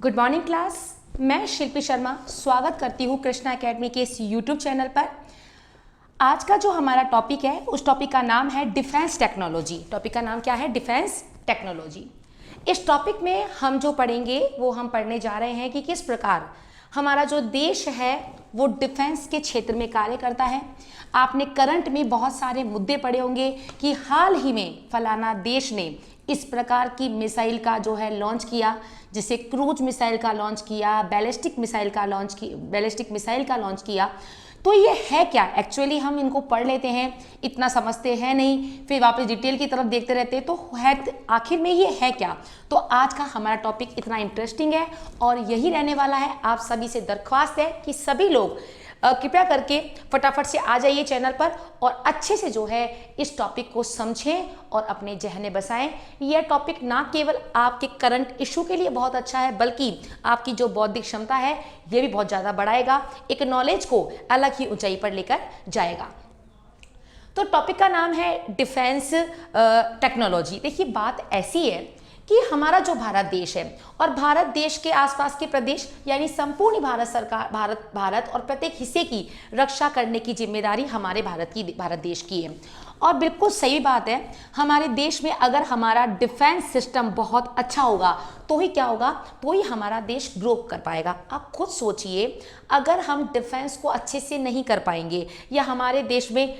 Good morning class. मैं शिल्पी शर्मा स्वागत करती हूँ कृष्णा एकेडमी के इस यूट्यूब चैनल पर। आज का जो हमारा टॉपिक है उस टॉपिक का नाम है डिफेंस टेक्नोलॉजी। टॉपिक का नाम क्या है? Defence technology. इस टॉपिक में हम जो पढ़ेंगे वो हम पढ़ने जा रहे हैं कि किस प्रकार हमारा जो देश है वो डिफेंस के क्षेत्र में कार्य करता है। आपने करंट में बहुत सारे मुद्दे पढ़े होंगे कि हाल ही में फलाना देश ने इस प्रकार की मिसाइल का जो है लॉन्च किया, जिसे क्रूज मिसाइल का लॉन्च किया, बैलिस्टिक मिसाइल का लॉन्च किया। तो ये है क्या? एक्चुअली हम इनको पढ़ लेते हैं, इतना समझते हैं नहीं, फिर वापस डिटेल की तरफ देखते रहते हैं, तो है आखिर में ये है क्या? तो आज का हमारा टॉपिक इतना इंटरेस्टिंग है और यही रहने वाला है। आप सभी से दरख्वास्त है कि सभी लोग कृपया करके फटाफट से आ जाइए चैनल पर और अच्छे से जो है इस टॉपिक को समझें और अपने जहन में बसाएं। यह टॉपिक ना केवल आपके करंट इशू के लिए बहुत अच्छा है, बल्कि आपकी जो बौद्धिक क्षमता है ये भी बहुत ज़्यादा बढ़ाएगा, एक नॉलेज को अलग ही ऊंचाई पर लेकर जाएगा। तो टॉपिक का नाम है डिफेंस टेक्नोलॉजी। देखिए, बात ऐसी है कि हमारा जो भारत देश है और भारत देश के आसपास के प्रदेश यानी संपूर्ण भारत और प्रत्येक हिस्से की रक्षा करने की जिम्मेदारी हमारे भारत देश की है। और बिल्कुल सही बात है, हमारे देश में अगर हमारा डिफेंस सिस्टम बहुत अच्छा होगा तो ही क्या होगा, तो ही हमारा देश ग्रो कर पाएगा। आप खुद सोचिए, अगर हम डिफेंस को अच्छे से नहीं कर पाएंगे या हमारे देश में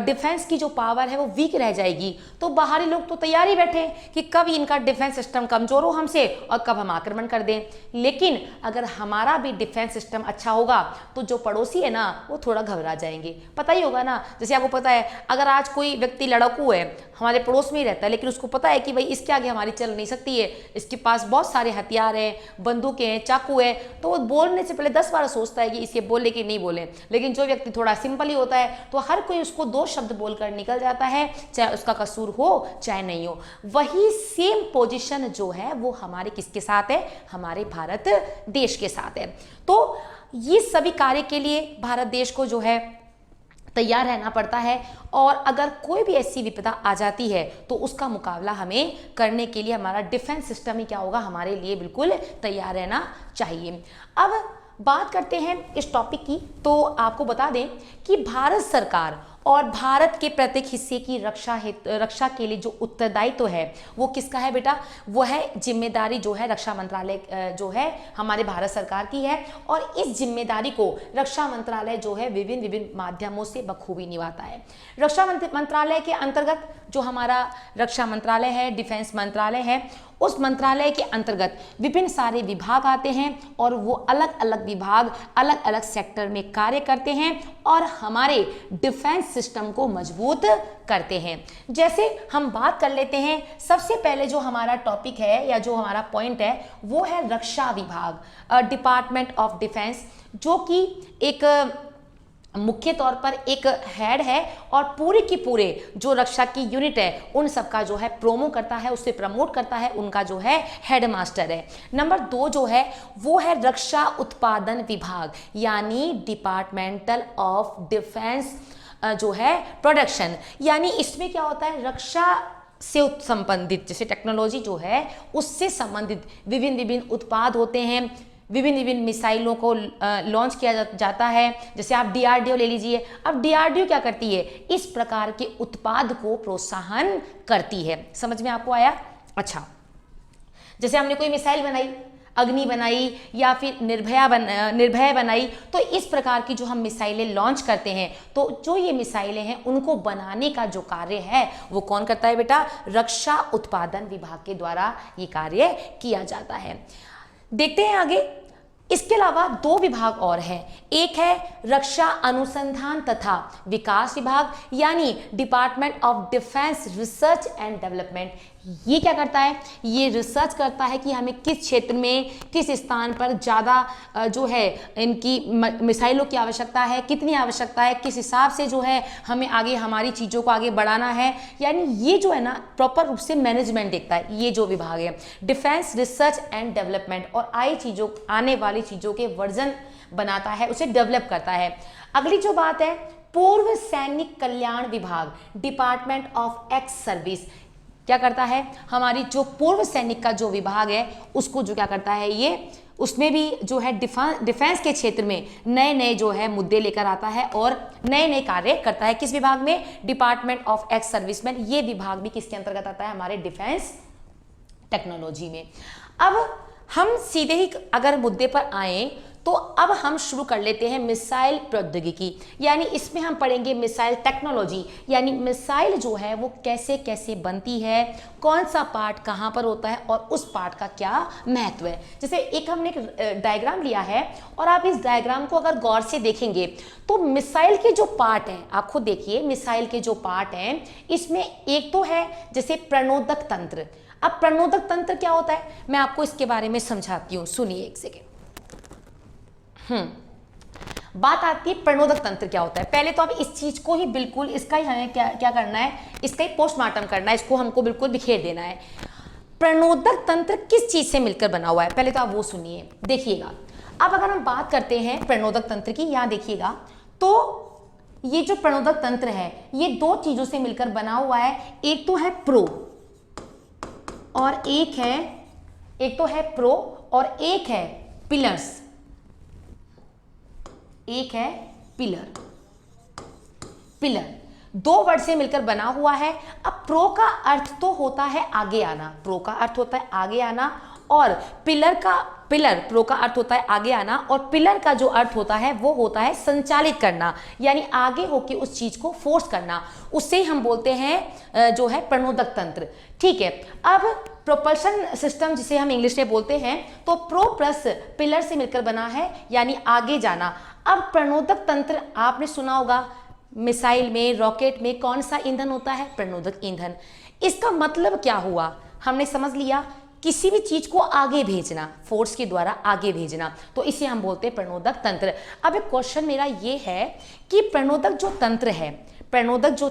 डिफेंस की जो पावर है वो वीक रह जाएगी, तो बाहरी लोग तो तैयार ही बैठे कि कब इनका डिफेंस सिस्टम कमजोर हो हमसे और कब हम आक्रमण कर दें। लेकिन अगर हमारा भी डिफेंस सिस्टम अच्छा होगा तो जो पड़ोसी है ना वो थोड़ा घबरा जाएंगे। पता ही होगा ना, जैसे आपको पता है, अगर आज कोई व्यक्ति लड़कू है, हमारे पड़ोस में ही रहता है, लेकिन उसको पता है कि भाई इसके आगे हमारी चल नहीं सकती है, इसके पास बहुत सारे हथियार हैं, बंदूकें हैं, चाकू है, तो वो बोलने से पहले 10 बार सोचता है कि इसे बोले कि नहीं बोले। लेकिन जो व्यक्ति थोड़ा सिंपल ही होता है तो हर कोई उसको 2 शब्द बोलकर निकल जाता है, चाहे उसका कसूर हो चाहे नहीं हो। वही सेम पोजीशन जो है वो हमारे किसके साथ है? हमारे भारत देश के साथ है। तो ये सभी कार्य के लिए भारत देश को जो है तैयार रहना पड़ता है, और अगर कोई भी ऐसी विपदा आ जाती है तो उसका मुकाबला हमें करने के लिए हमारा डिफेंस सिस्टम ही क्या होगा, हमारे लिए बिल्कुल तैयार रहना चाहिए। अब बात करते हैं इस टॉपिक की, तो आपको बता दें कि भारत सरकार और भारत के प्रत्येक हिस्से की रक्षा के लिए जो उत्तरदायित्व है वो किसका है बेटा? वो है जिम्मेदारी जो है रक्षा मंत्रालय जो है हमारे भारत सरकार की है, और इस जिम्मेदारी को रक्षा मंत्रालय जो है विभिन्न माध्यमों से बखूबी निभाता है। रक्षा मंत्रालय के अंतर्गत जो हमारा रक्षा मंत्रालय है, डिफेंस मंत्रालय है, उस मंत्रालय के अंतर्गत विभिन्न सारे विभाग आते हैं और वो अलग अलग विभाग अलग अलग सेक्टर में कार्य करते हैं और हमारे डिफेंस सिस्टम को मजबूत करते हैं। जैसे हम बात कर लेते हैं, सबसे पहले जो हमारा टॉपिक है या जो हमारा पॉइंट है वो है रक्षा विभाग, डिपार्टमेंट ऑफ डिफेंस, जो कि एक मुख्य तौर पर एक हेड है और पूरे की पूरे जो रक्षा की यूनिट है उन सबका जो है प्रोमो करता है, उससे प्रमोट करता है, उनका जो है हेड मास्टर है। नंबर 2 जो है वो है रक्षा उत्पादन विभाग, यानी डिपार्टमेंटल ऑफ डिफेंस जो है प्रोडक्शन। यानी इसमें क्या होता है, रक्षा से संबंधित जैसे टेक्नोलॉजी जो है उससे संबंधित विभिन्न उत्पाद होते हैं, विभिन्न मिसाइलों को लॉन्च किया जाता है। जैसे आप DRDO ले लीजिए। अब DRDO क्या करती है? इस प्रकार के उत्पाद को प्रोत्साहन करती है। समझ में आपको आया? अच्छा, जैसे हमने कोई मिसाइल बनाई, अग्नि बनाई या फिर निर्भय बनाई, तो इस प्रकार की जो हम मिसाइलें लॉन्च करते हैं, तो जो ये मिसाइलें हैं उनको बनाने का जो कार्य है वो कौन करता है बेटा? रक्षा उत्पादन विभाग के द्वारा ये कार्य किया जाता है। देखते हैं आगे। इसके अलावा 2 विभाग और हैं। एक है रक्षा अनुसंधान तथा विकास विभाग, यानी department of defence research and development. ये क्या करता है? ये रिसर्च करता है कि हमें किस क्षेत्र में, किस स्थान पर ज़्यादा जो है इनकी मिसाइलों की आवश्यकता है, कितनी आवश्यकता है, किस हिसाब से जो है हमें आगे हमारी चीज़ों को आगे बढ़ाना है। यानी ये जो है ना प्रॉपर रूप से मैनेजमेंट देखता है, ये जो विभाग है डिफेंस रिसर्च एंड डेवलपमेंट, और आने वाली चीज़ों के वर्जन बनाता है, उसे डेवलप करता है। अगली जो बात है, पूर्व सैनिक कल्याण विभाग, डिपार्टमेंट ऑफ एक्स सर्विस। क्या करता है, हमारी जो पूर्व सैनिक का जो विभाग है उसको जो क्या करता है, ये उसमें भी जो है डिफेंस के क्षेत्र में नए नए जो है मुद्दे लेकर आता है और नए नए कार्य करता है। किस विभाग में, डिपार्टमेंट ऑफ एक्स सर्विसमैन, ये विभाग भी किसके अंतर्गत आता है, हमारे डिफेंस टेक्नोलॉजी में। अब हम सीधे ही अगर मुद्दे पर आए तो अब हम शुरू कर लेते हैं मिसाइल प्रौद्योगिकी, यानी इसमें हम पढ़ेंगे मिसाइल टेक्नोलॉजी, यानी मिसाइल जो है वो कैसे कैसे बनती है, कौन सा पार्ट कहाँ पर होता है और उस पार्ट का क्या महत्व है। जैसे एक हमने एक डायग्राम लिया है और आप इस डायग्राम को अगर गौर से देखेंगे तो मिसाइल के जो पार्ट हैं, आप खुद देखिए मिसाइल के जो पार्ट हैं, इसमें एक तो है जैसे प्रणोदक तंत्र। अब प्रणोदक तंत्र क्या होता है, मैं आपको इसके बारे में समझाती हूँ, सुनिए एक सेकेंड। बात आती है प्रणोदक तंत्र क्या होता है। पहले तो अब इस चीज को ही बिल्कुल इसका ही हमें क्या करना है, इसका ही पोस्टमार्टम करना है, इसको हमको बिल्कुल बिखेर देना है। प्रणोदक तंत्र किस चीज से मिलकर बना हुआ है, पहले तो आप वो सुनिए, देखिएगा। अब अगर हम बात करते हैं प्रणोदक तंत्र की, यहां देखिएगा तो ये जो प्रणोदक तंत्र है ये दो चीजों से मिलकर बना हुआ है। एक तो है प्रो और एक तो है प्रो और एक है पिलर्स, एक है पिलर दो वर्ड से मिलकर बना हुआ है। अब प्रो का अर्थ तो होता है आगे आना, प्रो का अर्थ होता है आगे आना, और पिलर प्रो का अर्थ होता है आगे आना, और पिलर का जो अर्थ होता है वो होता है संचालित करना, यानी आगे होके उस चीज को फोर्स करना, उससे हम बोलते हैं जो है प्रणोदक तंत्र। ठीक है, अब प्रोपल्शन सिस्टम जिसे हम इंग्लिश में बोलते हैं, तो प्रो प्लस पिलर से मिलकर बना है, यानी आगे जाना। अब प्रणोदक तंत्र आपने सुना होगा, मिसाइल में, रॉकेट में कौन सा ईंधन होता है, प्रणोदक ईंधन। इसका मतलब क्या हुआ, हमने समझ लिया, किसी भी चीज को आगे भेजना, फोर्स के द्वारा आगे भेजना, तो इसे हम बोलते हैं प्रणोदक तंत्र। अब एक क्वेश्चन मेरा ये है कि प्रणोदक जो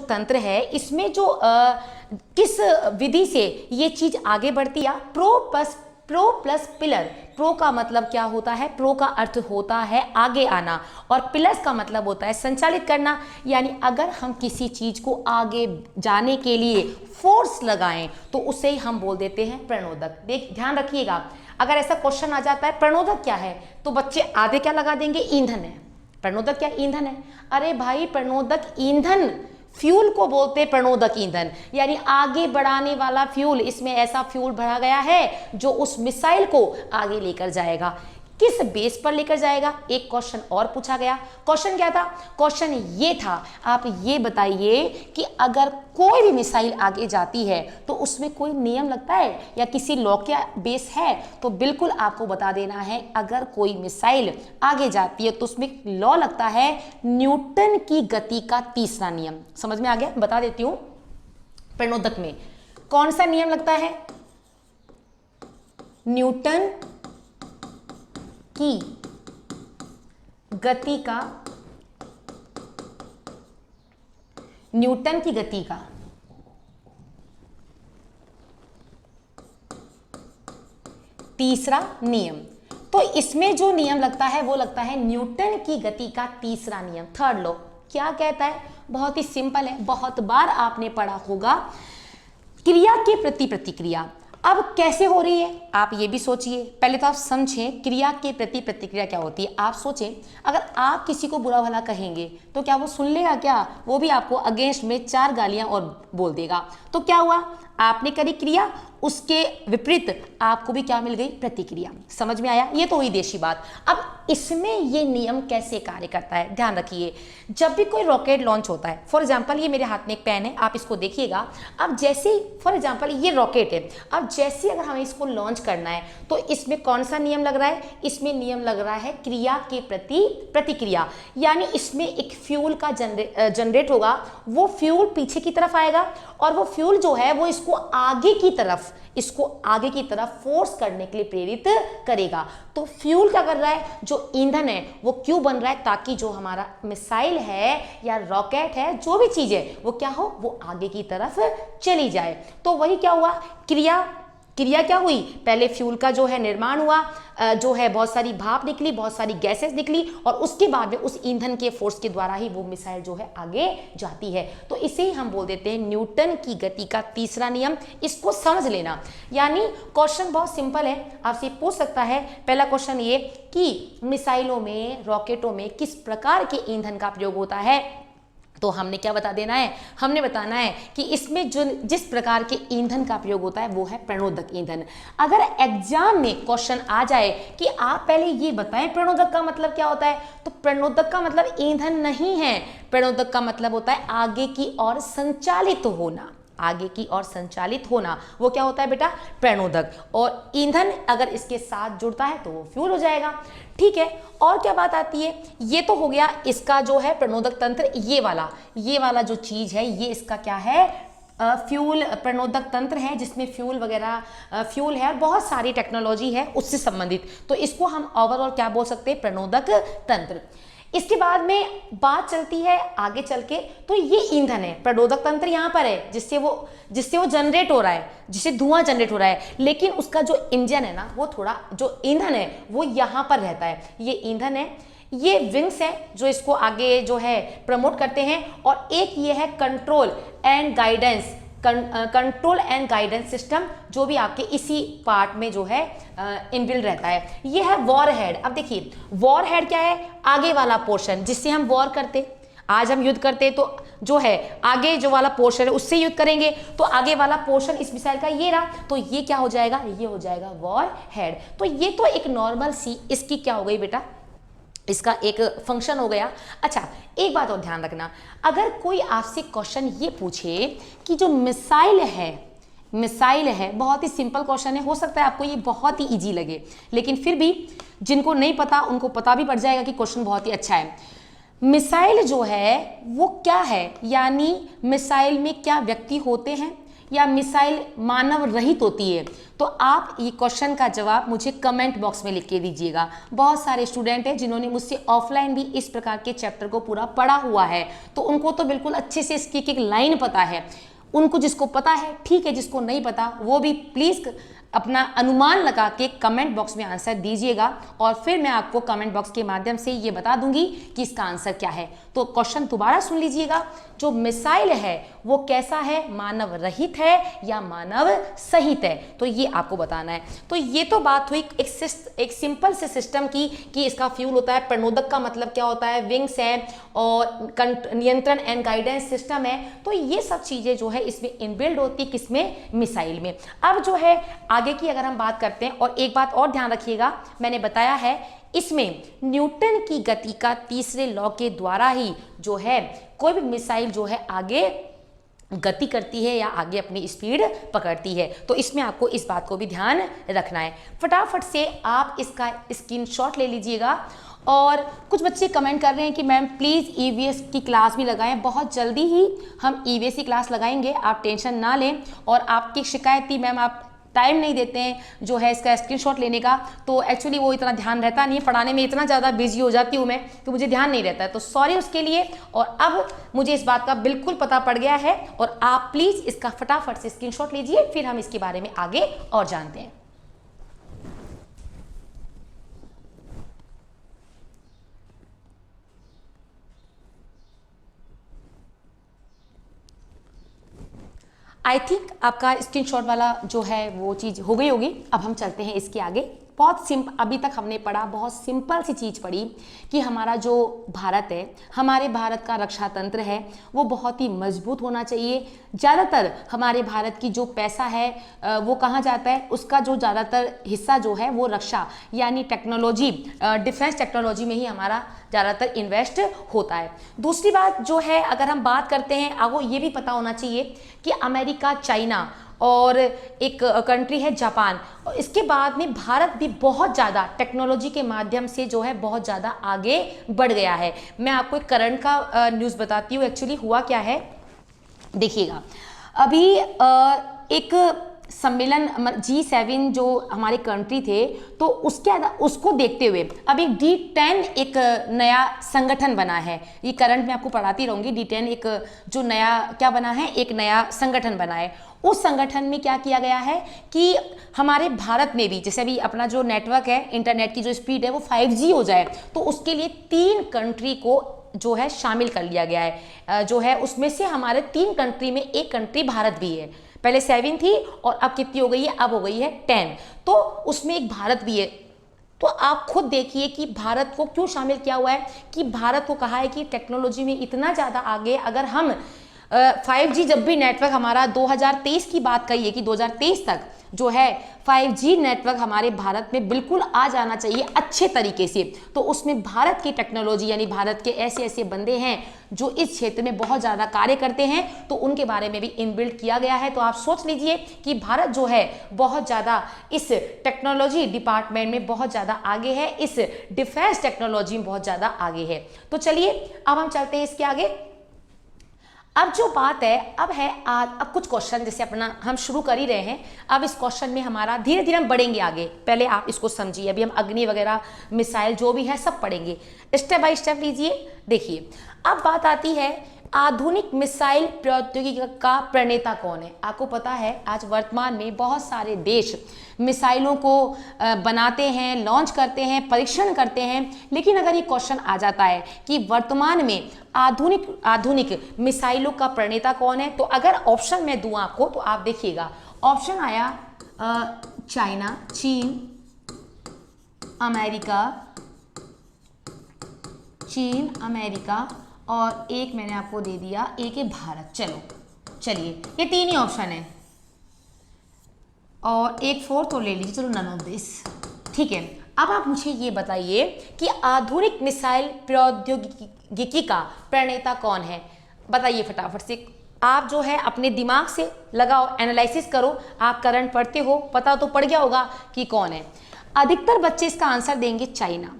तंत्र है इसमें जो किस विधि से ये चीज आगे बढ़ती है। प्रो प्लस पिलर, प्रो का मतलब क्या होता है, प्रो का अर्थ होता है आगे आना, और पिलर्स का मतलब होता है संचालित करना, यानी अगर हम किसी चीज को आगे जाने के लिए फोर्स लगाएं तो उसे हम बोल देते हैं प्रणोदक। ध्यान रखिएगा, अगर ऐसा क्वेश्चन आ जाता है प्रणोदक क्या है, तो बच्चे आधे क्या लगा देंगे, ईंधन है। प्रणोदक क्या, ईंधन है। अरे भाई, प्रणोदक ईंधन, फ्यूल को बोलते हैं प्रणोदक ईंधन, यानी आगे बढ़ाने वाला फ्यूल। इसमें ऐसा फ्यूल भरा गया है जो उस मिसाइल को आगे लेकर जाएगा। किस बेस पर लेकर जाएगा, एक क्वेश्चन और पूछा गया। क्वेश्चन क्या था, क्वेश्चन ये था, आप ये बताइए कि अगर कोई भी मिसाइल आगे जाती है तो उसमें कोई नियम लगता है या किसी लॉ का बेस है, तो बिल्कुल आपको बता देना है, अगर कोई मिसाइल आगे जाती है तो उसमें लॉ लगता है न्यूटन की गति का तीसरा नियम। समझ में आ गया, बता देती हूं। प्रणोदक में कौन सा नियम लगता है, न्यूटन की गति का तीसरा नियम। तो इसमें जो नियम लगता है वो लगता है न्यूटन की गति का तीसरा नियम, थर्ड लॉ। क्या कहता है, बहुत ही सिंपल है, बहुत बार आपने पढ़ा होगा, क्रिया के प्रति प्रतिक्रिया। अब कैसे हो रही है आप ये भी सोचिए, पहले तो आप समझें क्रिया के प्रति प्रतिक्रिया क्या होती है। आप सोचें, अगर आप किसी को बुरा भला कहेंगे तो क्या वो सुन लेगा, क्या वो भी आपको अगेंस्ट में 4 गालियां और बोल देगा। तो क्या हुआ, आपने करी क्रिया, उसके विपरीत आपको भी क्या मिल गई, प्रतिक्रिया। समझ में आया, ये तो हुई देशी बात। अब इसमें ये नियम कैसे कार्य करता है, ध्यान रखिए। जब भी कोई रॉकेट लॉन्च होता है, फॉर एग्जांपल ये मेरे हाथ में एक पेन है, आप इसको देखिएगा। अब जैसे फॉर एग्जांपल ये रॉकेट है, अब जैसे अगर हमें इसको लॉन्च करना है तो इसमें कौन सा नियम लग रहा है, इसमें नियम लग रहा है क्रिया के प्रति प्रतिक्रिया, यानी इसमें एक फ्यूल का जनरेट होगा, वो फ्यूल पीछे की तरफ आएगा और वो फ्यूल जो है वो इसको आगे की तरफ फोर्स करने के लिए प्रेरित करेगा। तो फ्यूल क्या कर रहा है, जो ईंधन है वो क्यों बन रहा है, ताकि जो हमारा मिसाइल है या रॉकेट है, जो भी चीज है वो क्या हो, वो आगे की तरफ चली जाए। तो वही क्या हुआ, क्रिया क्रिया क्या हुई, पहले फ्यूल का जो है निर्माण हुआ, जो है बहुत सारी भाप निकली, बहुत सारी गैसेस निकली, और उसके बाद में उस ईंधन के फोर्स के द्वारा ही वो मिसाइल जो है आगे जाती है। तो इसे ही हम बोल देते हैं न्यूटन की गति का तीसरा नियम। इसको समझ लेना, यानी क्वेश्चन बहुत सिंपल है, आपसे पूछ सकता है पहला क्वेश्चन ये कि मिसाइलों में, रॉकेटों में किस प्रकार के ईंधन का प्रयोग होता है। तो हमने क्या बता देना है, हमने बताना है कि इसमें जो जिस प्रकार के ईंधन का प्रयोग होता है वो है प्रणोदक ईंधन। अगर एग्जाम में क्वेश्चन आ जाए कि आप पहले ये बताएं प्रणोदक का मतलब क्या होता है, तो प्रणोदक का मतलब ईंधन नहीं है, प्रणोदक का मतलब होता है आगे की ओर संचालित होना, आगे की ओर संचालित होना, वो क्या होता है बेटा, प्रणोदक। और ईंधन अगर इसके साथ जुड़ता है तो वो फ्यूल हो जाएगा। ठीक है, और क्या बात आती है, ये तो हो गया इसका जो है प्रणोदक तंत्र, ये वाला जो चीज है ये इसका क्या है, फ्यूल प्रणोदक तंत्र है, जिसमें फ्यूल वगैरह फ्यूल है और बहुत सारी टेक्नोलॉजी है उससे संबंधित, तो इसको हम ओवरऑल क्या बोल सकते हैं, प्रणोदक तंत्र। इसके बाद में बात चलती है आगे चल के, तो ये ईंधन है, प्रणोदक तंत्र यहाँ पर है जिससे वो जनरेट हो रहा है, जिससे धुआं जनरेट हो रहा है, लेकिन उसका जो इंजन है ना, वो थोड़ा जो ईंधन है वो यहाँ पर रहता है, ये ईंधन है, ये विंग्स है जो इसको आगे जो है प्रमोट करते हैं, और एक ये है control and guidance, control and guidance system, जो भी आपके इसी पार्ट में जो है इनबिल्ड रहता है, ये है वॉर हेड। अब देखिए वॉर हेड क्या है, आगे वाला पोर्शन जिससे हम वॉर करते, आज हम युद्ध करते तो जो है आगे जो वाला पोर्शन है उससे युद्ध करेंगे, तो आगे वाला पोर्शन इस मिसाइल का ये रहा, तो ये क्या हो जाएगा, ये हो जाएगा वॉर हेड। तो ये तो एक नॉर्मल सी इसकी क्या हो गई बेटा, इसका एक फंक्शन हो गया। अच्छा एक बात और ध्यान रखना, अगर कोई आपसे क्वेश्चन ये पूछे कि जो मिसाइल है, बहुत ही सिंपल क्वेश्चन है, हो सकता है आपको ये बहुत ही इजी लगे, लेकिन फिर भी जिनको नहीं पता उनको पता भी पड़ जाएगा कि क्वेश्चन बहुत ही अच्छा है। मिसाइल जो है वो क्या है, यानी मिसाइल में क्या व्यक्ति होते हैं या मिसाइल मानव रहित होती है, तो आप ये क्वेश्चन का जवाब मुझे कमेंट बॉक्स में लिख के दीजिएगा। बहुत सारे स्टूडेंट हैं जिन्होंने मुझसे ऑफलाइन भी इस प्रकार के चैप्टर को पूरा पढ़ा हुआ है, तो उनको तो बिल्कुल अच्छे से इसकी एक लाइन पता है, उनको जिसको पता है ठीक है, जिसको नहीं पता वो भी प्लीज़ अपना अनुमान लगा के कमेंट बॉक्स में आंसर दीजिएगा, और फिर मैं आपको कमेंट बॉक्स के माध्यम से ये बता दूंगी कि इसका आंसर क्या है। तो क्वेश्चन दोबारा सुन लीजिएगा, जो मिसाइल है वो कैसा है, मानव रहित है या मानव सहित है, तो ये आपको बताना है। तो ये तो बात हुई एक सिंपल से सिस्टम की कि इसका फ्यूल होता है, प्रणोदक का मतलब क्या होता है, विंग्स है, और नियंत्रण एंड गाइडेंस सिस्टम है, तो ये सब चीजें जो है इसमें इनबिल्ड होती, किसमें, मिसाइल में। अब जो है आगे की अगर हम बात करते हैं, और एक बात और ध्यान रखिएगा, मैंने बताया है इसमें न्यूटन की गति का तीसरे लॉ के द्वारा ही जो है कोई भी मिसाइल जो है आगे गति करती है या आगे अपनी स्पीड पकड़ती है, तो इसमें आपको इस बात को भी ध्यान रखना है। फटाफट से आप इसका स्क्रीनशॉट ले लीजिएगा। और कुछ बच्चे कमेंट कर रहे हैं कि मैम प्लीज़ ईवीएस की क्लास भी लगाएं, बहुत जल्दी ही हम ईवीएस की क्लास लगाएंगे, आप टेंशन ना लें। और आपकी शिकायत थी मैम आप टाइम नहीं देते हैं जो है इसका स्क्रीनशॉट लेने का, तो एक्चुअली वो इतना ध्यान रहता नहीं है, पढ़ाने में इतना ज़्यादा बिजी हो जाती हूँ मैं कि मुझे ध्यान नहीं रहता है, तो सॉरी उसके लिए। और अब मुझे इस बात का बिल्कुल पता पड़ गया है, और आप प्लीज़ इसका फटाफट से स्क्रीनशॉट लीजिए, फिर हम इसके बारे में आगे और जानते हैं। आई थिंक आपका स्क्रीनशॉट वाला जो है वो चीज़ हो गई होगी। अब हम चलते हैं इसके आगे। बहुत अभी तक हमने पढ़ा, बहुत सिंपल सी चीज़ पढ़ी कि हमारा जो भारत है, हमारे भारत का रक्षा तंत्र है वो बहुत ही मजबूत होना चाहिए। ज़्यादातर हमारे भारत की जो पैसा है वो कहाँ जाता है, उसका जो ज़्यादातर हिस्सा जो है वो रक्षा यानी टेक्नोलॉजी, डिफेंस टेक्नोलॉजी में ही हमारा ज़्यादातर इन्वेस्ट होता है। दूसरी बात जो है, अगर हम बात करते हैं, आपको ये भी पता होना चाहिए कि अमेरिका, चाइना और एक कंट्री है जापान, और इसके बाद में भारत भी बहुत ज़्यादा टेक्नोलॉजी के माध्यम से जो है बहुत ज़्यादा आगे बढ़ गया है। मैं आपको एक करंट का न्यूज़ बताती हूँ। एक्चुअली हुआ क्या है देखिएगा, अभी एक सम्मेलन G7 जो हमारे कंट्री थे, तो उसको देखते हुए अब एक D10 एक नया संगठन बना है। ये करंट में आपको पढ़ाती रहूंगी। D10 एक जो नया क्या बना है, एक नया संगठन बना है। उस संगठन में क्या किया गया है कि हमारे भारत में भी जैसे अभी अपना जो नेटवर्क है, इंटरनेट की जो स्पीड है वो 5G हो जाए, तो उसके लिए 3 कंट्री को जो है शामिल कर लिया गया है। जो है उसमें से हमारे 3 कंट्री में एक कंट्री भारत भी है। पहले 7 थी और अब कितनी हो गई है, अब हो गई है 10, तो उसमें एक भारत भी है। तो आप खुद देखिए कि भारत को क्यों शामिल किया हुआ है, कि भारत को कहा है कि टेक्नोलॉजी में इतना ज़्यादा आगे, अगर हम 5G जब भी नेटवर्क हमारा 2023 की बात कही है कि 2023 तक जो है 5G नेटवर्क हमारे भारत में बिल्कुल आ जाना चाहिए अच्छे तरीके से, तो उसमें भारत की टेक्नोलॉजी यानी भारत के ऐसे ऐसे बंदे हैं जो इस क्षेत्र में बहुत ज़्यादा कार्य करते हैं, तो उनके बारे में भी इनबिल्ट किया गया है। तो आप सोच लीजिए कि भारत जो है बहुत ज़्यादा इस टेक्नोलॉजी डिपार्टमेंट में बहुत ज़्यादा आगे है, इस डिफेंस टेक्नोलॉजी में बहुत ज़्यादा आगे है। तो चलिए अब हम चलते हैं इसके आगे। अब जो बात है अब है अब कुछ क्वेश्चन जैसे अपना हम शुरू कर ही रहे हैं, अब इस क्वेश्चन में हमारा धीरे धीरे हम बढ़ेंगे आगे। पहले आप इसको समझिए, अभी हम अग्नि वगैरह मिसाइल जो भी है सब पढ़ेंगे, स्टेप बाय स्टेप लीजिए। देखिए अब बात आती है आधुनिक मिसाइल प्रौद्योगिकी का प्रणेता कौन है। आपको पता है आज वर्तमान में बहुत सारे देश मिसाइलों को बनाते हैं, लॉन्च करते हैं, परीक्षण करते हैं, लेकिन अगर ये क्वेश्चन आ जाता है कि वर्तमान में आधुनिक मिसाइलों का प्रणेता कौन है, तो अगर ऑप्शन मैं दूं आपको तो आप देखिएगा ऑप्शन आया चाइना, चीन, अमेरिका और एक मैंने आपको दे दिया एक है भारत। चलिए ये 3 ही ऑप्शन है और एक 4th तो ले लीजिए, चलो नन ऑफ दिस, ठीक है। अब आप मुझे ये बताइए कि आधुनिक मिसाइल प्रौद्योगिकी का प्रणेता कौन है, बताइए फटाफट से। आप जो है अपने दिमाग से लगाओ, एनालिसिस करो, आप करंट पढ़ते हो, पता तो पड़ गया होगा कि कौन है। अधिकतर बच्चे इसका आंसर देंगे चाइना,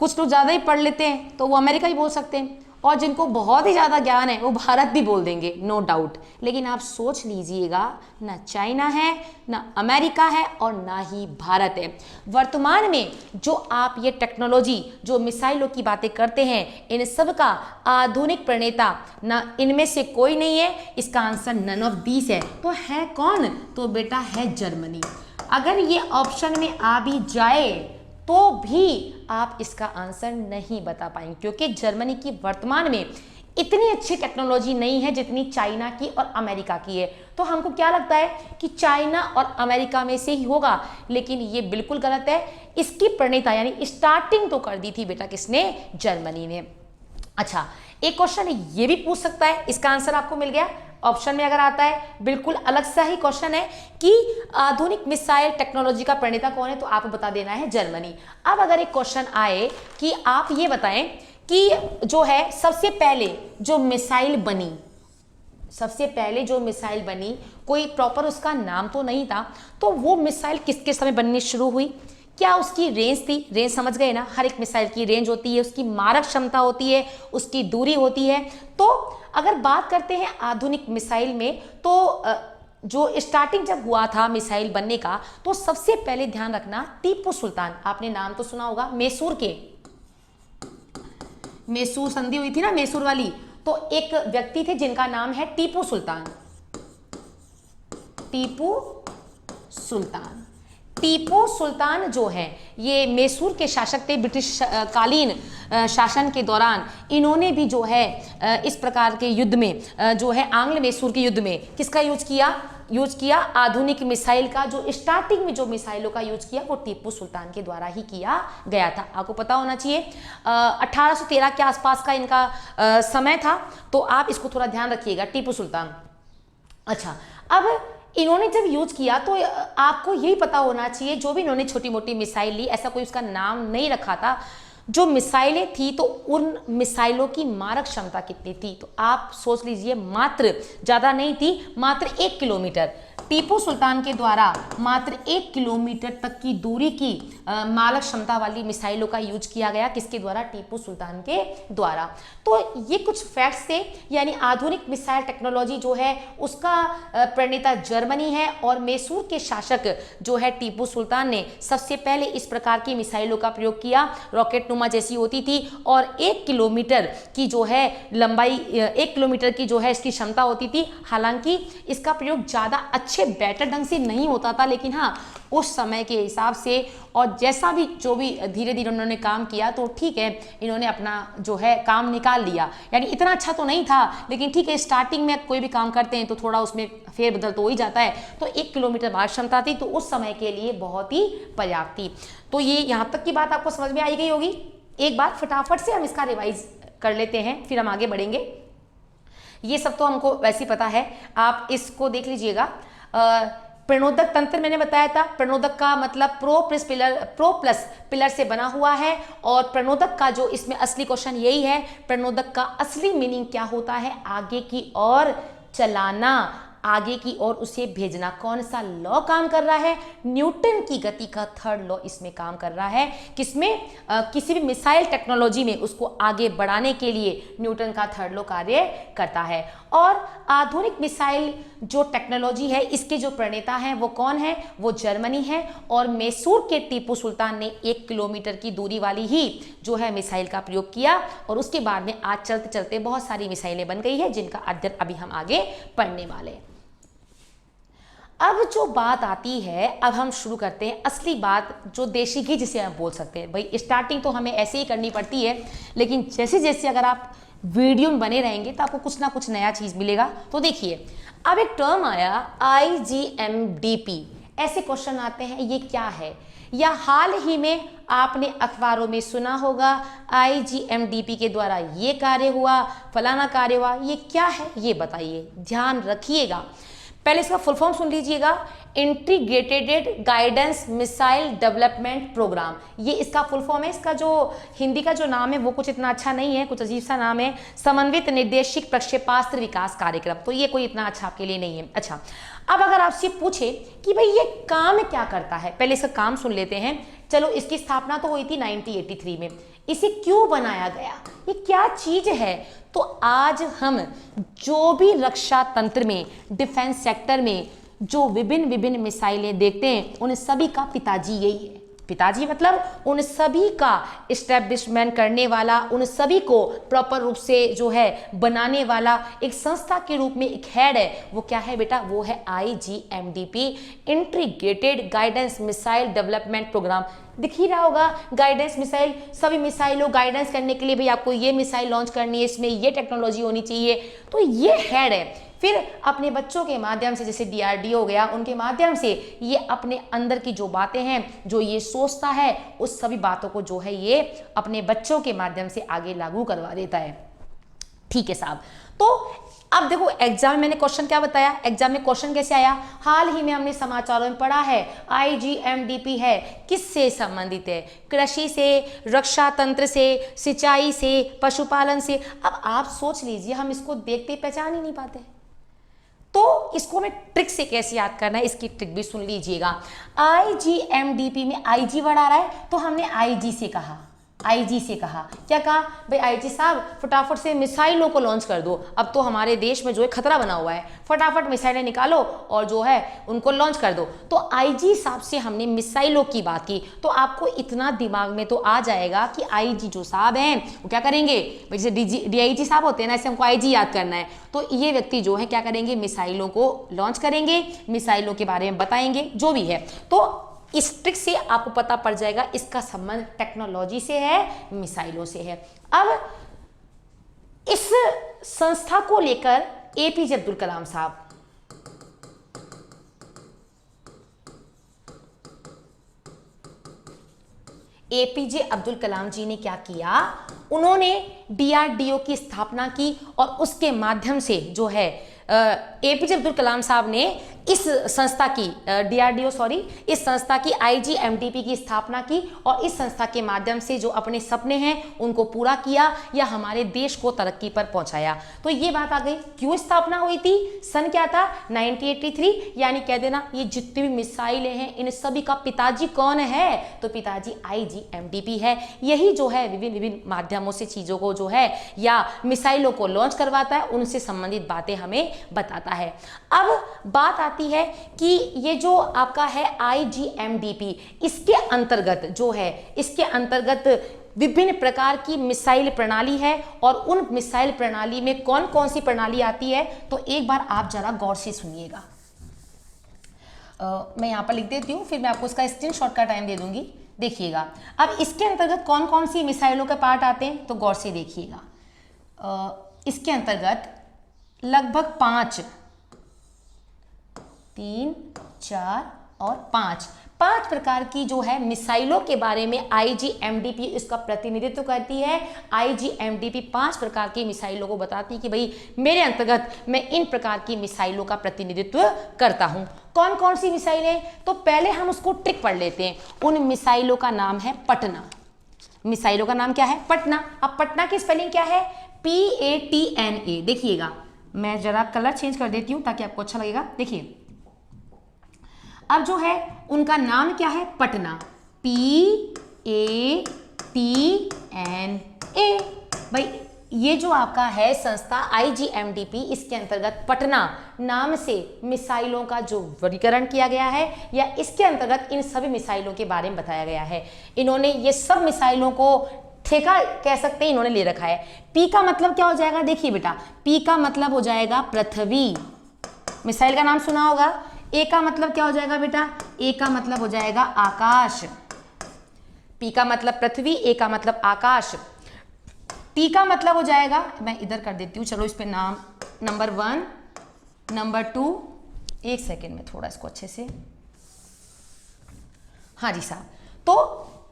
कुछ लोग ज़्यादा ही पढ़ लेते हैं तो वो अमेरिका ही बोल सकते हैं, और जिनको बहुत ही ज़्यादा ज्ञान है वो भारत भी बोल देंगे, नो डाउट। लेकिन आप सोच लीजिएगा, ना चाइना है, ना अमेरिका है और ना ही भारत है। वर्तमान में जो आप ये टेक्नोलॉजी जो मिसाइलों की बातें करते हैं, इन सब का आधुनिक प्रणेता ना इनमें से कोई नहीं है। इसका आंसर नन ऑफ दीस है। तो है कौन, तो बेटा है जर्मनी। अगर ये ऑप्शन में आ भी जाए तो भी आप इसका आंसर नहीं बता पाएंगे, क्योंकि जर्मनी की वर्तमान में इतनी अच्छी टेक्नोलॉजी नहीं है जितनी चाइना की और अमेरिका की है। तो हमको क्या लगता है कि चाइना और अमेरिका में से ही होगा, लेकिन ये बिल्कुल गलत है। इसकी प्रणेता यानी स्टार्टिंग तो कर दी थी बेटा किसने, जर्मनी ने। अच्छा एक क्वेश्चन ये भी पूछ सकता है, इसका आंसर आपको मिल गया ऑप्शन में अगर आता है, बिल्कुल अलग सा ही क्वेश्चन है कि आधुनिक मिसाइल टेक्नोलॉजी का प्रणेता कौन है, तो आपको बता देना है जर्मनी। अब अगर एक क्वेश्चन आए कि आप ये बताएं कि जो है सबसे पहले जो मिसाइल बनी, कोई प्रॉपर उसका नाम तो नहीं था, तो वो मिसाइल किसके समय बननी शुरू हुई, क्या उसकी रेंज थी, रेंज समझ गए ना, हर एक मिसाइल की रेंज होती है, उसकी मारक क्षमता होती है, उसकी दूरी होती है। तो अगर बात करते हैं आधुनिक मिसाइल में, तो जो स्टार्टिंग जब हुआ था मिसाइल बनने का, तो सबसे पहले ध्यान रखना टीपू सुल्तान, आपने नाम तो सुना होगा, मैसूर संधि हुई थी ना, मैसूर वाली, तो एक व्यक्ति थे जिनका नाम है टीपू सुल्तान जो है ये मैसूर के शासक थे। ब्रिटिश कालीन शासन के दौरान इन्होंने भी जो है इस प्रकार के युद्ध में जो है आंग्ल मैसूर के युद्ध में किसका यूज किया आधुनिक मिसाइल का। जो स्टार्टिंग में जो मिसाइलों का यूज किया वो टीपू सुल्तान के द्वारा ही किया गया था। आपको पता होना चाहिए 1813 के आसपास का इनका समय था, तो आप इसको थोड़ा ध्यान रखिएगा, टीपू सुल्तान। अच्छा, अब इन्होंने जब यूज किया तो आपको यही पता होना चाहिए, जो भी इन्होंने छोटी मोटी मिसाइल ली, ऐसा कोई उसका नाम नहीं रखा था, जो मिसाइलें थी तो उन मिसाइलों की मारक क्षमता कितनी थी, तो आप सोच लीजिए मात्र, ज़्यादा नहीं थी, मात्र 1 किलोमीटर। टीपू सुल्तान के द्वारा मात्र 1 किलोमीटर तक की दूरी की मारक क्षमता वाली मिसाइलों का यूज किया गया। किसके द्वारा? टीपू सुल्तान के द्वारा। तो ये कुछ फैक्ट्स थे, यानी आधुनिक मिसाइल टेक्नोलॉजी जो है उसका प्रणेता जर्मनी है और मैसूर के शासक जो है टीपू सुल्तान ने सबसे पहले इस प्रकार की मिसाइलों का प्रयोग किया। रॉकेट नुमा जैसी होती थी और 1 किलोमीटर की जो है लंबाई, 1 किलोमीटर की जो है इसकी क्षमता होती थी। हालांकि इसका प्रयोग ज़्यादा अच्छे बेटर ढंग से नहीं होता था, लेकिन हाँ उस समय के हिसाब से और जैसा भी जो भी धीरे धीरे उन्होंने काम किया तो ठीक है, इन्होंने अपना जो है काम निकाल लिया। यानी इतना अच्छा तो नहीं था, लेकिन ठीक है, स्टार्टिंग में कोई भी काम करते हैं तो थोड़ा उसमें फेरबदल तो हो ही जाता है। तो 1 किलोमीटर मारक क्षमता थी, तो उस समय के लिए बहुत ही पर्याप्त थी। तो ये यहाँ तक की बात आपको समझ में आई गई होगी। एक बार फटाफट से हम इसका रिवाइज कर लेते हैं, फिर हम आगे बढ़ेंगे। ये सब तो हमको वैसे ही पता है, आप इसको देख लीजिएगा। प्रणोदक तंत्र मैंने बताया था, प्रणोदक का मतलब प्रो प्लस पिलर से बना हुआ है। और प्रणोदक का जो इसमें असली क्वेश्चन यही है, प्रणोदक का असली मीनिंग क्या होता है? आगे की ओर चलाना, आगे की ओर उसे भेजना। कौन सा लॉ काम कर रहा है? न्यूटन की गति का थर्ड लॉ इसमें काम कर रहा है। किसमें? किसी भी मिसाइल टेक्नोलॉजी में उसको आगे बढ़ाने के लिए न्यूटन का थर्ड लॉ कार्य करता है। और आधुनिक मिसाइल जो टेक्नोलॉजी है इसके जो प्रणेता हैं वो कौन है? वो जर्मनी है। और मैसूर के टीपू सुल्तान ने 1 किलोमीटर की दूरी वाली ही जो है मिसाइल का प्रयोग किया। और उसके बाद में आज चलते चलते बहुत सारी मिसाइलें बन गई है, जिनका अध्ययन अभी हम आगे पढ़ने वाले हैं। अब जो बात आती है, अब हम शुरू करते हैं असली बात, जो देशी घी जिसे हम बोल सकते हैं। भाई स्टार्टिंग तो हमें ऐसे ही करनी पड़ती है, लेकिन जैसे जैसे अगर आप वीडियो में बने रहेंगे तो आपको कुछ ना कुछ नया चीज़ मिलेगा। तो देखिए, अब एक टर्म आया IGMDP। ऐसे क्वेश्चन आते हैं, ये क्या है? या हाल ही में आपने अखबारों में सुना होगा IGMDP के द्वारा ये कार्य हुआ, फलाना कार्य हुआ, ये क्या है? ये बताइए, ध्यान रखिएगा। पहले इसका फुल फॉर्म सुन लीजिएगा, integrated guidance missile development program. ये इसका फुल फॉर्म है। इसका जो हिंदी का जो नाम है वो कुछ इतना अच्छा नहीं है, कुछ अजीब सा नाम है, समन्वित निर्देशित प्रक्षेपास्त्र विकास कार्यक्रम। तो ये कोई इतना अच्छा आपके लिए नहीं है। अच्छा, अब अगर आपसे पूछे कि भाई ये काम क्या करता है, पहले इसका काम सुन लेते हैं। चलो, इसकी स्थापना तो हुई थी 1983 में। इसे क्यों बनाया गया, ये क्या चीज है? तो आज हम जो भी रक्षा तंत्र में, डिफेंस सेक्टर में जो विभिन्न मिसाइलें देखते हैं, उन सभी का पिताजी यही है। पिताजी मतलब उन सभी का इस्टेब्लिशमेंट करने वाला, उन सभी को प्रॉपर रूप से जो है बनाने वाला एक संस्था के रूप में एक हेड है। वो क्या है बेटा? वो है IGMDP, integrated guidance missile development program. दिख ही रहा होगा, गाइडेंस मिसाइल, सभी मिसाइलों गाइडेंस करने के लिए भाई आपको ये मिसाइल लॉन्च करनी है, इसमें ये टेक्नोलॉजी होनी चाहिए। तो ये हेड है। फिर अपने बच्चों के माध्यम से, जैसे DRDO हो गया, उनके माध्यम से ये अपने अंदर की जो बातें हैं, जो ये सोचता है, उस सभी बातों को जो है ये अपने बच्चों के माध्यम से आगे लागू करवा देता है। ठीक है साहब। तो अब देखो, एग्जाम में मैंने क्वेश्चन क्या बताया, एग्जाम में क्वेश्चन कैसे आया? हाल ही में हमने समाचारों में पढ़ा है IGMDP है, किससे संबंधित है? कृषि से, रक्षा तंत्र से, सिंचाई से, पशुपालन से। अब आप सोच लीजिए, हम इसको देखते पहचान ही नहीं पाते, तो इसको हमें ट्रिक से कैसे याद करना है, इसकी ट्रिक भी सुन लीजिएगा। IGMDP में IG वर्ड आ रहा है, तो हमने IG से कहा, IG से कहा, क्या कहा भाई? IG साहब फटाफट से मिसाइलों को लॉन्च कर दो। अब तो हमारे देश में जो है खतरा बना हुआ है, फटाफट मिसाइलें निकालो और जो है उनको लॉन्च कर दो। तो IG साहब से हमने मिसाइलों की बात की, तो आपको इतना दिमाग में तो आ जाएगा कि IG जो साहब हैं वो क्या करेंगे, जैसे DIG साहब होते हैं ना, ऐसे हमको IG याद करना है। तो ये व्यक्ति जो है क्या करेंगे, मिसाइलों को लॉन्च करेंगे, मिसाइलों के बारे में बताएंगे, जो भी है। तो इस ट्रिक से आपको पता पड़ जाएगा इसका संबंध टेक्नोलॉजी से है, मिसाइलों से है। अब इस संस्था को लेकर APJ अब्दुल कलाम साहब, APJ अब्दुल कलाम जी ने क्या किया? उन्होंने DRDO की स्थापना की और उसके माध्यम से जो है APJ अब्दुल कलाम साहब ने इस संस्था की DRDO सॉरी इस संस्था की IGMDP की स्थापना की और इस संस्था के माध्यम से जो अपने सपने हैं उनको पूरा किया या हमारे देश को तरक्की पर पहुंचाया। तो ये बात आ गई क्यों स्थापना हुई थी, सन क्या था 1983, यानी कह देना ये जितनी भी मिसाइलें हैं इन सभी का पिताजी कौन है, तो पिताजी IGMDP है। यही जो है विभिन्न विभिन्न माध्यमों से चीजों को जो है या मिसाइलों को लॉन्च करवाता है, उनसे संबंधित बातें हमें बताता है। अब बात आती है कि ये जो आपका है IGMDP, इसके अंतर्गत जो है इसके अंतर्गत विभिन्न प्रकार की मिसाइल प्रणाली है और उन मिसाइल प्रणाली में कौन कौन सी प्रणाली आती है, तो एक बार आप जरा गौर से सुनिएगा। मैं यहाँ पर लिख देती हूँ, फिर मैं आपको इसका स्क्रीनशॉट का टाइम दे दूंगी, देखिएगा। अब इसके अंतर्गत कौन कौन सी मिसाइलों के पार्ट आते हैं, तो गौर से देखिएगा। इसके अंतर्गत लगभग 5, 3, 4 और 5 प्रकार की जो है मिसाइलों के बारे में IGMDP इसका प्रतिनिधित्व करती है। IGMDP 5 प्रकार की मिसाइलों को बताती है कि भाई मेरे अंतर्गत मैं इन प्रकार की मिसाइलों का प्रतिनिधित्व करता हूं। कौन कौन सी मिसाइलें, तो पहले हम उसको ट्रिक पढ़ लेते हैं। उन मिसाइलों का नाम है पटना। मिसाइलों का नाम क्या है, पटना। अब पटना की स्पेलिंग क्या है, PATNA। देखिएगा, मैं जरा कलर चेंज कर देती हूं ताकि आपको अच्छा लगेगा। देखिए अब जो है उनका नाम क्या है, पटना, PATNA। भाई ये जो आपका है संस्था IGMDP, इसके अंतर्गत पटना नाम से मिसाइलों का जो वर्गीकरण किया गया है या इसके अंतर्गत इन सभी मिसाइलों के बारे में बताया गया है। इन्होंने ये सब मिसाइलों को ठेका कह सकते हैं इन्होंने ले रखा है। P का मतलब क्या हो जाएगा, देखिए बेटा, P का मतलब हो जाएगा पृथ्वी। मिसाइल का नाम सुना होगा। A का मतलब क्या हो जाएगा बेटा, A का मतलब हो जाएगा आकाश। P का मतलब पृथ्वी, A का मतलब आकाश। T का मतलब हो जाएगा, मैं इधर कर देती हूँ, चलो इस पे नाम नंबर 1, नंबर 2, एक सेकेंड में थोड़ा इसको अच्छे से, हाँ जी साहब। तो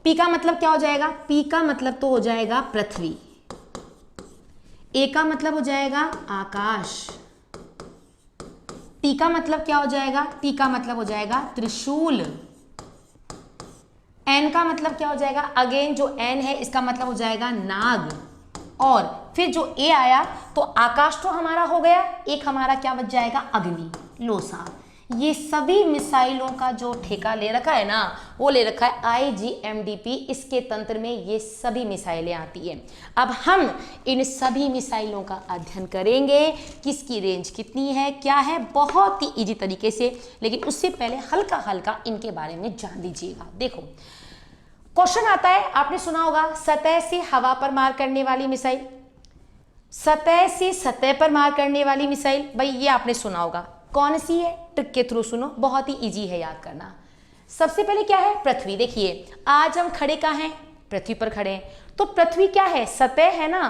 P का मतलब क्या हो जाएगा, P का मतलब तो हो जाएगा पृथ्वी। A का मतलब हो जाएगा आकाश। T का मतलब क्या हो जाएगा, T का मतलब हो जाएगा त्रिशूल। N का मतलब क्या हो जाएगा, अगेन जो N है इसका मतलब हो जाएगा नाग। और फिर जो A आया तो आकाश तो हमारा हो गया, एक हमारा क्या बच जाएगा, अग्नि, लो साहब। ये सभी मिसाइलों का जो ठेका ले रखा है ना, वो ले रखा है IGMDP। इसके तंत्र में ये सभी मिसाइलें आती हैं। अब हम इन सभी मिसाइलों का अध्ययन करेंगे, किसकी रेंज कितनी है, क्या है, बहुत ही इजी तरीके से। लेकिन उससे पहले हल्का हल्का इनके बारे में जान लीजिएगा। देखो क्वेश्चन आता है, आपने सुना होगा सतह से हवा पर मार करने वाली मिसाइल, सतह से सतह पर मार करने वाली मिसाइल, भाई ये आपने सुना होगा। कौन सी है, ट्रिक के थ्रू सुनो, बहुत ही इजी है याद करना। सबसे पहले क्या है, पृथ्वी। देखिए आज हम खड़े कहाँ हैं, पृथ्वी पर खड़े हैं। तो पृथ्वी क्या है, सतह है ना।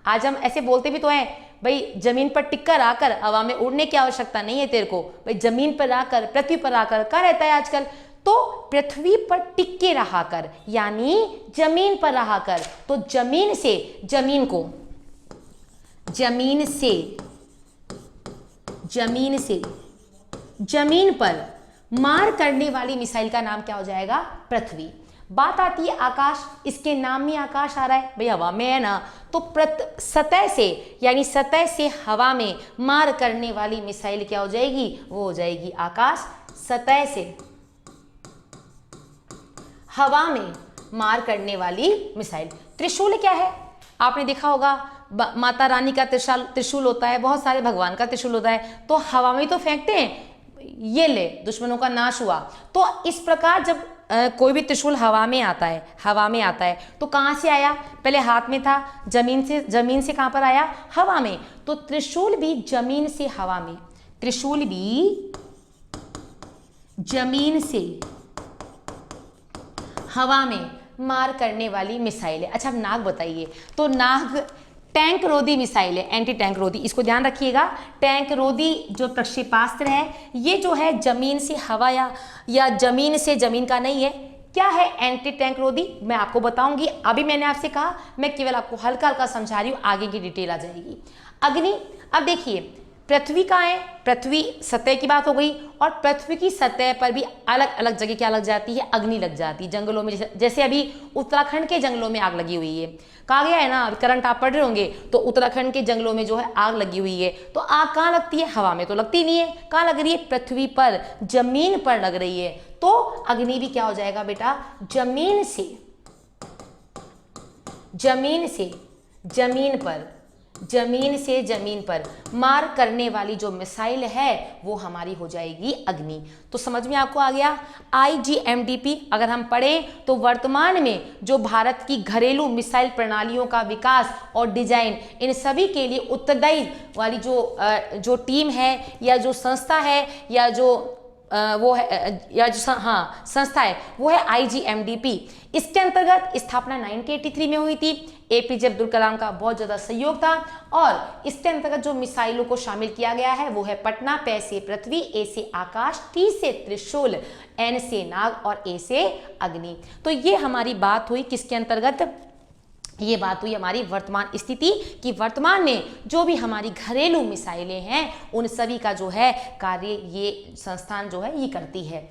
आज हम ऐसे बोलते भी तो हैं, भाई जमीन पर टिक कर आकर हवा में उड़ने की आवश्यकता नहीं है तेरे को, भाई जमीन पर आकर, पृथ्वी पर आकर क्या रहता है आजकल, तो पृथ्वी पर टिक के रहा कर, यानी जमीन पर रहा कर। तो जमीन से जमीन को, जमीन से जमीन पर मार करने वाली मिसाइल का नाम क्या हो जाएगा, पृथ्वी। बात आती है आकाश, इसके नाम में आकाश आ रहा है, भाई हवा में है ना, तो सतह से यानी सतह से हवा में मार करने वाली मिसाइल क्या हो जाएगी, वो हो जाएगी आकाश। सतह से हवा में मार करने वाली मिसाइल। त्रिशूल क्या है, आपने देखा होगा, माता रानी का त्रिशूल होता है, बहुत सारे भगवान का त्रिशूल होता है, तो हवा में तो फेंकते हैं, ये ले दुश्मनों का नाश हुआ। तो इस प्रकार जब कोई भी त्रिशूल हवा में आता है तो कहाँ से आया, पहले हाथ में था, जमीन से कहाँ पर आया, हवा में। तो त्रिशूल भी जमीन से हवा में, त्रिशूल भी जमीन से हवा में मार करने वाली मिसाइल है। अच्छा अब नाग बताइए, तो नाग टैंक रोधी मिसाइल है, एंटी टैंक रोधी, इसको ध्यान रखिएगा। टैंक रोधी जो प्रक्षेपास्त्र है, ये जो है जमीन से हवा या जमीन से जमीन का नहीं है। क्या है एंटी टैंक रोधी, मैं आपको बताऊंगी। अभी मैंने आपसे कहा मैं केवल आपको हल्का हल्का समझा रही हूँ, आगे की डिटेल आ जाएगी। अग्नि, अब देखिए पृथ्वी कहाँ है, पृथ्वी सतह की बात हो गई, और पृथ्वी की सतह पर भी अलग अलग जगह क्या लग जाती है, अग्नि लग जाती है जंगलों में। जैसे अभी उत्तराखंड के जंगलों में आग लगी हुई है, कहा गया है ना, करंट आप पढ़ रहे होंगे, तो उत्तराखंड के जंगलों में जो है आग लगी हुई है। तो आग कहाँ लगती है, हवा में तो लगती नहीं है, कहाँ लग रही है, पृथ्वी पर, जमीन पर लग रही है। तो अग्नि भी क्या हो जाएगा बेटा, जमीन से, जमीन से जमीन पर, जमीन से जमीन पर मार करने वाली जो मिसाइल है वो हमारी हो जाएगी अग्नि। तो समझ में आपको आ गया। IGMDP अगर हम पढ़ें तो वर्तमान में जो भारत की घरेलू मिसाइल प्रणालियों का विकास और डिजाइन, इन सभी के लिए उत्तरदायी वाली जो टीम है या जो संस्था है या जो वो है या जो हाँ संस्था है वो है IGMDP। इसके अंतर्गत स्थापना 1983 में हुई थी। APJ अब्दुल कलाम का बहुत ज़्यादा सहयोग था, और इसके अंतर्गत जो मिसाइलों को शामिल किया गया है वो है पटना, P से पृथ्वी, A से आकाश, T से त्रिशूल, N से नाग और A से अग्नि। तो ये हमारी बात हुई किसके अंतर्गत, ये बात हुई हमारी वर्तमान स्थिति कि वर्तमान में जो भी हमारी घरेलू मिसाइलें हैं उन सभी का जो है कार्य ये संस्थान जो है ये करती है।